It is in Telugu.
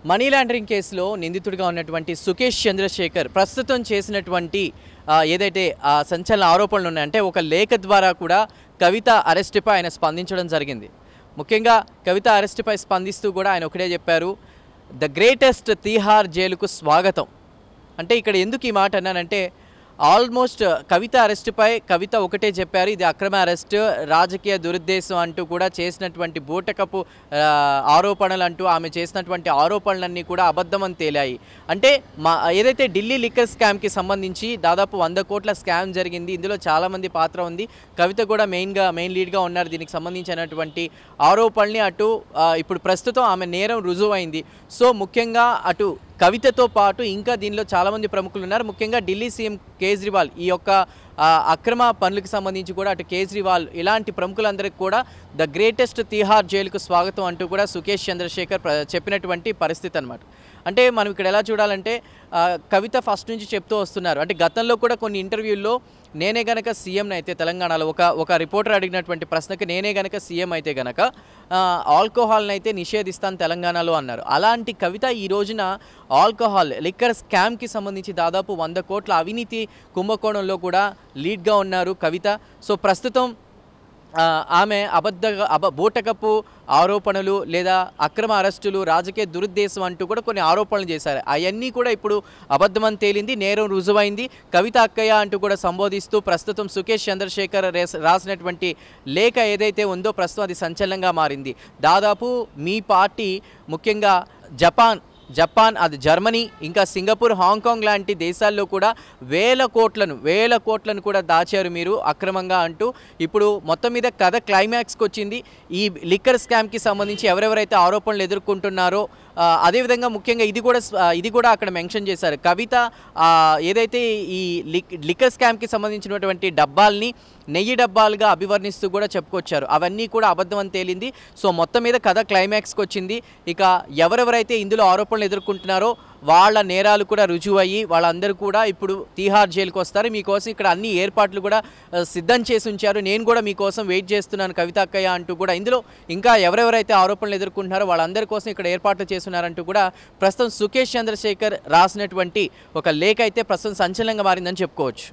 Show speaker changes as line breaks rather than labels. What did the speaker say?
మనీ లాండరింగ్ కేసులో నిందితుడిగా ఉన్నటువంటి సుకేష్ చంద్రశేఖర్ ప్రస్తుతం చేసినటువంటి ఏదైతే సంచలన ఆరోపణలు ఉన్నాయంటే ఒక లేఖ ద్వారా కూడా కవిత అరెస్టుపై ఆయన స్పందించడం జరిగింది. ముఖ్యంగా కవిత అరెస్టుపై స్పందిస్తూ కూడా ఆయన ఒకటే చెప్పారు, ద గ్రేటెస్ట్ తీహార్ జైలుకు స్వాగతం. అంటే ఇక్కడ ఎందుకు ఈ మాట అన్నానంటే ఆల్మోస్ట్ కవిత అరెస్టుపై కవిత ఒకటే చెప్పారు, ఇది అక్రమ అరెస్టు, రాజకీయ దురుద్దేశం అంటూ కూడా చేసినటువంటి బూటకపు ఆరోపణలు అంటూ ఆమె చేసినటువంటి ఆరోపణలన్నీ కూడా అబద్ధమని తేలాయి. అంటే ఏదైతే ఢిల్లీ లిక్కర్ స్కామ్కి సంబంధించి దాదాపు 100 కోట్ల స్కామ్ జరిగింది, ఇందులో చాలామంది పాత్ర ఉంది, కవిత కూడా మెయిన్ లీడ్గా ఉన్నారు, దీనికి సంబంధించినటువంటి ఆరోపణల్ని అటు ఇప్పుడు ప్రస్తుతం ఆమె నేరం రుజువైంది. సో ముఖ్యంగా అటు కవితతో పాటు ఇంకా దీనిలో చాలామంది ప్రముఖులు ఉన్నారు. ముఖ్యంగా ఢిల్లీ సీఎం కేజ్రీవాల్ ఈ యొక్క అక్రమ పనులకు సంబంధించి కూడా అటు కేజ్రీవాల్ ఇలాంటి ప్రముఖులందరికీ కూడా ద గ్రేటెస్ట్ తీహార్ జైలుకు స్వాగతం అంటూ కూడా సుకేష్ చంద్రశేఖర్ చెప్పినటువంటి పరిస్థితి అన్నమాట. అంటే మనం ఇక్కడ ఎలా చూడాలంటే కవిత ఫస్ట్ నుంచి చెప్తూ వస్తున్నారు, అంటే గతంలో కూడా కొన్ని ఇంటర్వ్యూల్లో నేనే గనక సీఎంని అయితే తెలంగాణలో ఒక రిపోర్టర్ అడిగినటువంటి ప్రశ్నకి నేనే గనక సీఎం అయితే గనక ఆల్కహాల్ని అయితే నిషేధిస్తాను తెలంగాణలో అన్నారు. అలాంటి కవిత ఈ రోజున ఆల్కహాల్ లిక్కర్ స్కామ్కి సంబంధించి దాదాపు 100 కోట్ల అవినీతి కుంభకోణంలో కూడా లీడ్గా ఉన్నారు కవిత. సో ప్రస్తుతం ఆమె బూటకపు ఆరోపణలు లేదా అక్రమ అరెస్టులు, రాజకీయ దురుద్దేశం అంటూ కూడా కొన్ని ఆరోపణలు చేశారు. అవన్నీ కూడా ఇప్పుడు అబద్ధమని తేలింది, నేరం రుజువైంది. కవిత అక్కయ్య అంటూ కూడా సంబోధిస్తూ ప్రస్తుతం సుకేష్ చంద్రశేఖర్ రాసినటువంటి లేఖ ఏదైతే ఉందో ప్రస్తుతం అది సంచలనంగా మారింది. దాదాపు మీ పార్టీ ముఖ్యంగా జపాన్, అది జర్మనీ, ఇంకా సింగపూర్, హాంకాంగ్ లాంటి దేశాల్లో కూడా వేల కోట్లను కూడా దాచారు మీరు అక్రమంగా అంటూ ఇప్పుడు మొత్తం మీద కథ క్లైమాక్స్కి వచ్చింది. ఈ లిక్కర్ స్కామ్కి సంబంధించి ఎవరెవరైతే ఆరోపణలు ఎదుర్కొంటున్నారో అదేవిధంగా ముఖ్యంగా ఇది కూడా అక్కడ మెన్షన్ చేశారు. కవిత ఏదైతే ఈ లిక్కర్ స్కామ్కి సంబంధించినటువంటి డబ్బాల్ని నెయ్యి డబ్బాలుగా అభివర్ణిస్తూ కూడా చెప్పుకొచ్చారు, అవన్నీ కూడా అబద్ధం అని తేలింది. సో మొత్తం మీద కథ క్లైమాక్స్కి వచ్చింది. ఇక ఎవరెవరైతే ఇందులో ఆరోపణలు ఎదుర్కొంటున్నారో వాళ్ళ నేరాలు కూడా రుజువయ్యి వాళ్ళందరూ కూడా ఇప్పుడు తీహార్ జైలుకి వస్తారు. మీకోసం ఇక్కడ అన్ని ఏర్పాట్లు కూడా సిద్ధం చేసి ఉంచారు, నేను కూడా మీకోసం వెయిట్ చేస్తున్నాను కవిత అక్కయ్య అంటూ కూడా ఇందులో ఇంకా ఎవరెవరైతే ఆరోపణలు ఎదుర్కొంటున్నారో వాళ్ళందరి కోసం ఇక్కడ ఏర్పాట్లు చేస్తున్నారంటూ కూడా ప్రస్తుతం సుకేష్ చంద్రశేఖర్ రాసినటువంటి ఒక లేఖ అయితే ప్రస్తుతం సంచలనంగా మారిందని చెప్పుకోవచ్చు.